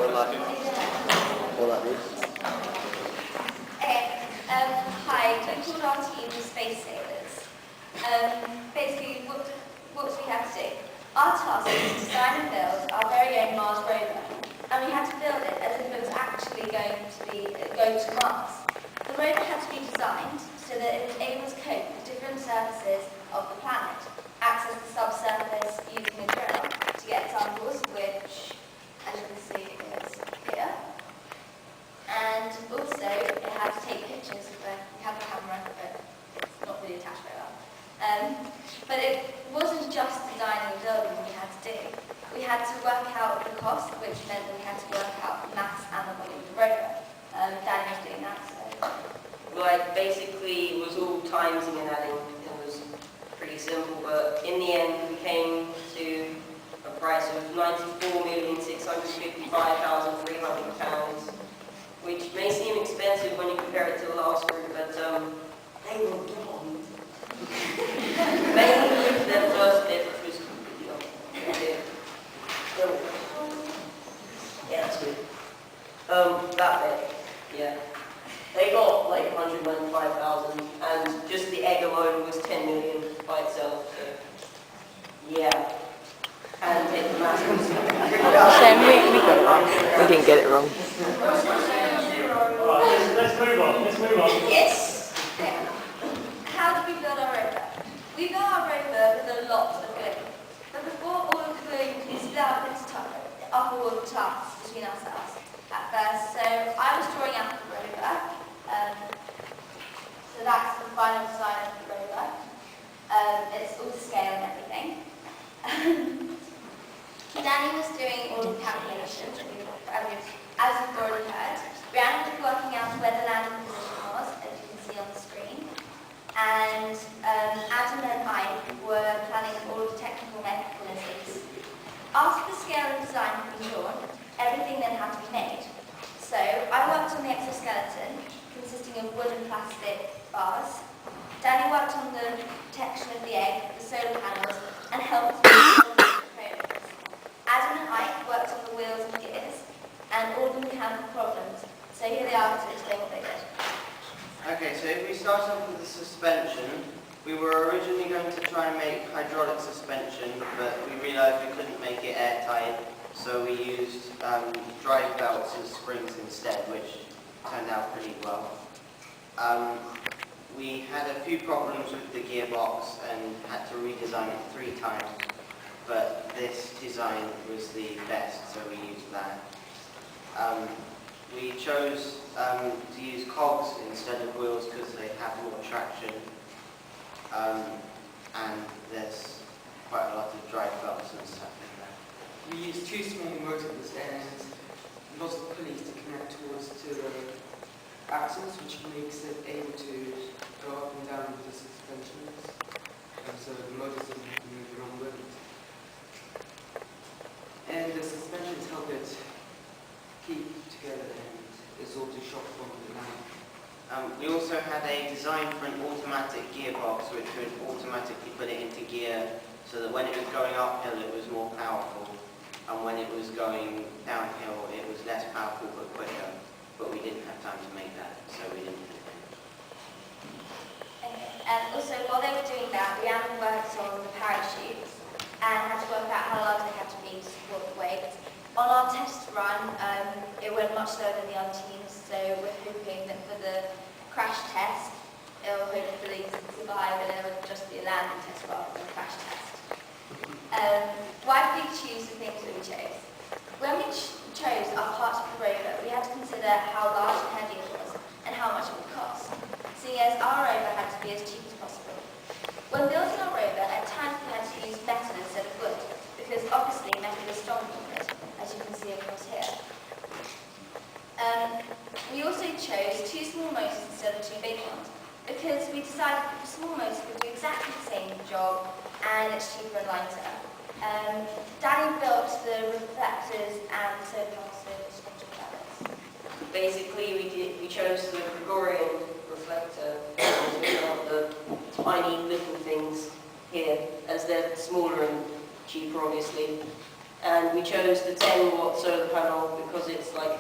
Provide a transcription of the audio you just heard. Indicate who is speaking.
Speaker 1: Hi, we called our team the Space Sailors. Basically, what do we have to do? Our task is to design and build our very own Mars rover, and we had to build it as if it was actually going to Mars. The rover had to be designed so that it was able to cope with different surfaces of the planet, access the subsurface using a drill to get samples, which, as you can see, is here. And also, it had to take pictures of it. We have a camera, but it's not really attached very well. But it wasn't just designing and building we had to do. We had to work out the cost, which meant that we had to work out the mass and the volume of the rover. Danny was doing that, so...
Speaker 2: Like, basically, it was all timesing and adding. It was pretty simple, but in the end, we came to a price of £94,655,300, which may seem expensive when you compare it to the last route, but they were gone. Mainly with their first bit, which was completely on. Yeah, that's good. That bit, yeah. They got like 195,000, and just the egg alone was 10 million by itself, so yeah. And take the mass.
Speaker 3: Sam, we got it wrong. We didn't get it wrong.
Speaker 4: Let's move on.
Speaker 1: Yes. How did we build our rover? We built our rover with a lot of glue. But before all of the glue, we split up into upper tasks between ourselves at first. So I was drawing out the rover. So that's the final design of the rover. It's all to scale and everything. Danny was doing all the calculations, as you've already heard. Brianna was working out where the landing position was, as you can see on the screen. And Adam and I were planning all the technical mechanisms. After the scale and design had been drawn, everything then had to be made. So I worked on the exoskeleton, consisting of wood and plastic bars. Danny worked on the protection of the egg, the solar panels, and helped with all the components. Adam and I worked on the wheels and gears, and all the mechanical problems. So here they are to explain what they did.
Speaker 5: Okay, so if we start off with the suspension, we were originally going to try and make hydraulic suspension, but we realised we couldn't make it airtight, so we used drive belts and springs instead, which turned out pretty well. We had a few problems with the gearbox and had to redesign it 3 times, but this design was the best, so we used that. We chose to use cogs instead of wheels because they have more traction, and there's quite a lot of drive belts and stuff like that.
Speaker 6: We used 2 small motors and lots of pulleys to connect towards to the axles, which makes it able to go up and down with the suspensions, and so the motors doesn't have to move along with it. And the suspensions help it keep together and absorb the shock from the land.
Speaker 5: We also had a design for an automatic gearbox which would automatically put it into gear so that when it was going uphill it was more powerful, and when it was going downhill it was less powerful but quicker, but we didn't have time to make that, so we didn't do it.
Speaker 1: Okay. And also, while they were doing that, Brianna worked on the parachutes and had to work out how large they had to be to support the weight. On our test run, it went much slower than the other teams, so we're hoping that for the crash test, it'll hopefully survive and it'll just be a landing test rather than a crash test. Why did we choose the things that we chose? When we chose our parts of the rover, we had to consider how large and heavy it was and how much it would cost, seeing as our rover had to be as cheap as possible. When building our rover, at times we had to use metal instead of wood, because obviously metal is stronger than wood, as you can see across here. We also chose 2 small motors instead of 2 big ones, because we decided that the small motor would do exactly the same job and it's cheaper and lighter. Danny built the reflectors and the solar panels for the structure pellets.
Speaker 2: Basically, we chose the Gregorian reflector, and we got the tiny little things here, as they're smaller and cheaper, obviously. and we chose the 10 watt solar panel because it's like